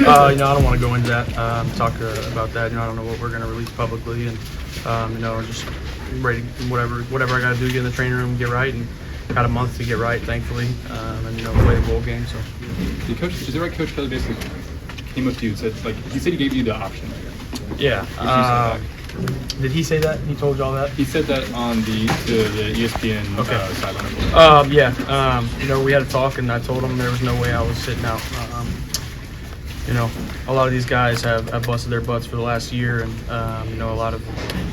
I don't want to go into that, talk about that. I don't know what we're going to release publicly, and we're just ready to whatever I got to do to get in the training room and get right, and got a month to get right, thankfully, and play the bowl game. So, is it right, Coach Kelly basically came up to you and said, like, he said he gave you the option? Yeah. Did he say that? He told you all that? He said that on the ESPN sideline. We had a talk, and I told him there was no way I was sitting out. A lot of these guys have busted their butts for the last year, and a lot of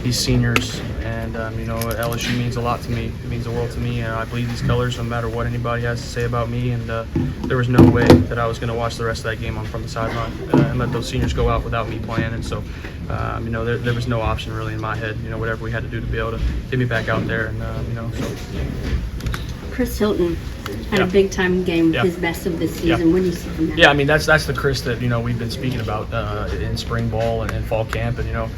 these seniors, and LSU means a lot to me. It means the world to me, and I bleed these colors no matter what anybody has to say about me. And there was no way that I was going to watch the rest of that game from the sideline and let those seniors go out without me playing. And so, there was no option really in my head. Whatever we had to do to be able to get me back out there, and so. Chris Hilton had a big time game, his best of this season. When do you see him now? Yeah, that's the Chris that we've been speaking about in spring ball and fall camp, and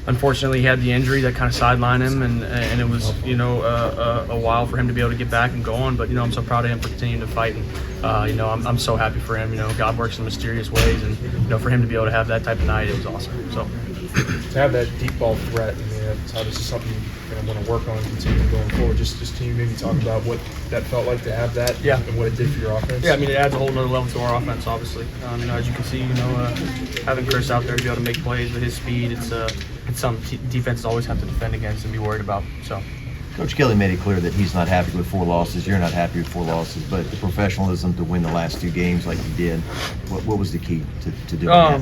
unfortunately he had the injury that kind of sidelined him, and it was a while for him to be able to get back and go on. But I'm so proud of him for continuing to fight, and I'm so happy for him. God works in mysterious ways, and for him to be able to have that type of night, it was awesome. So to have that deep ball threat, how this is something you're going to want to work on and continue going forward. Just can you maybe talk about what that felt like to have that, and what it did for your offense? Yeah, it adds a whole nother level to our offense, obviously. As you can see, having Chris out there to be able to make plays with his speed, it's something defenses always have to defend against and be worried about. So, Coach Kelly made it clear that he's not happy with 4 losses. You're not happy with 4 losses, but the professionalism to win the last 2 games like you did, what was the key to doing that?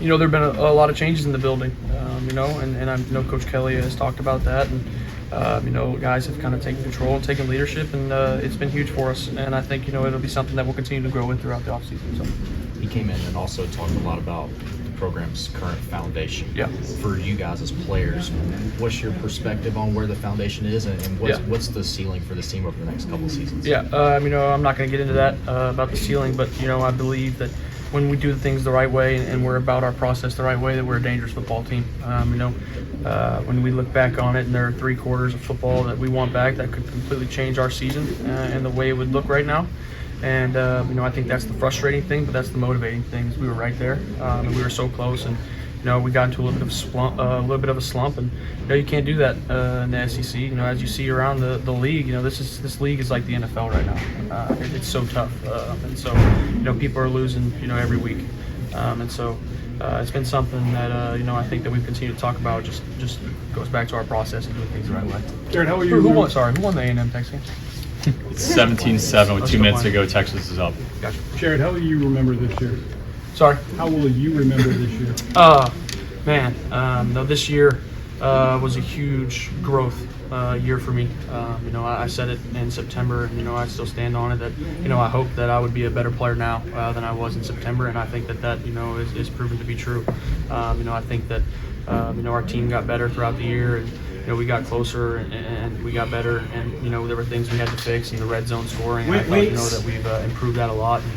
There have been a lot of changes in the building, and I know Coach Kelly has talked about that, and guys have kind of taken control and taken leadership, and it's been huge for us. And I think it'll be something that we'll continue to grow with throughout the offseason. So he came in and also talked a lot about the program's current foundation. Yeah. For you guys as players, what's your perspective on where the foundation is, and what's the ceiling for this team over the next couple of seasons? Yeah, I'm not going to get into that about the ceiling, but I believe that when we do things the right way and we're about our process the right way, that we're a dangerous football team. When we look back on it, and there are 3 quarters of football that we want back that could completely change our season and the way it would look right now. And I think that's the frustrating thing, but that's the motivating thing. Is we were right there, and we were so close, and we got into a little bit of a slump, and you can't do that in the SEC. As you see around the league, this league is like the NFL right now. It's so tough, and so people are losing every week, and so it's been something that I think that we've continued to talk about. Just goes back to our process and doing things the right way. Garrett, how are you? Who won the A&M Texas game? It's 17-7 with 2 minutes to go. Texas is up. Gotcha. Jared, how will you remember this year? Sorry? How will you remember this year? This year was a huge growth year for me. I said it in September, and I still stand on it that I hope that I would be a better player now than I was in September, and I think that is proven to be true. I think that our team got better throughout the year, and we got closer and we got better, and there were things we had to fix in the red zone scoring. And I thought that we've improved that a lot. And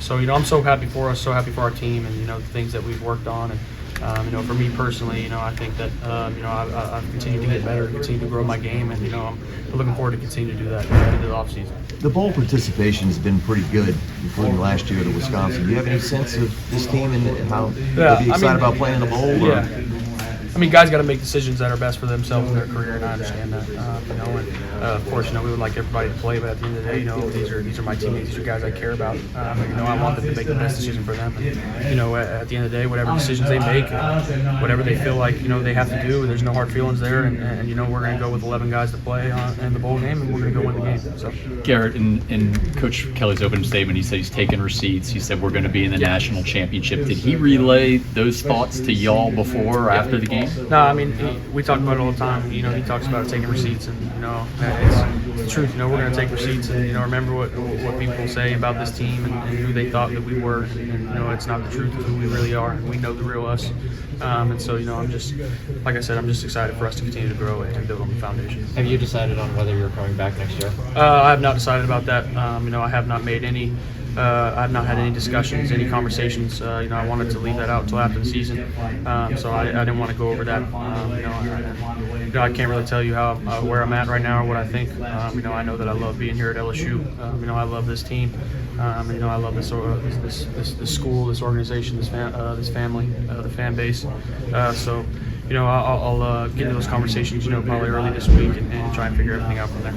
so I'm so happy for us, so happy for our team, and the things that we've worked on. And for me personally, I think that I've continued to get better, continue to grow my game, and I'm looking forward to continue to do that into the offseason. The bowl participation has been pretty good, including last year to Wisconsin. Do you have any sense of this team and how they'll be excited about playing in the bowl? Yeah. Guys got to make decisions that are best for themselves in their career, and I understand that. Of course, we would like everybody to play, but at the end of the day, these are my teammates, these are guys I care about. I want them to make the best decision for them. And, at the end of the day, whatever decisions they make, whatever they feel like they have to do, there's no hard feelings there. And we're going to go with 11 guys to play in the bowl game, and we're going to go win the game. So, Garrett, in Coach Kelly's opening statement, he said he's taking receipts. He said we're going to be in the national championship. Did he relay those thoughts to y'all before or after the game? No, we talk about it all the time. He talks about taking receipts, and it's the truth. We're going to take receipts, and remember what people say about this team and who they thought that we were. And it's not the truth of who we really are. We know the real us. And so I'm just, like I said, I'm just excited for us to continue to grow and build on the foundation. Have you decided on whether you're coming back next year? I have not decided about that. I have not made any I've not had any discussions, any conversations. I wanted to leave that out until after the season, so I didn't want to go over that. I can't really tell you how where I'm at right now or what I think. I know that I love being here at LSU. I love this team. I love this school, this organization, this family, the fan base. So I'll get into those conversations, probably early this week and try and figure everything out from there.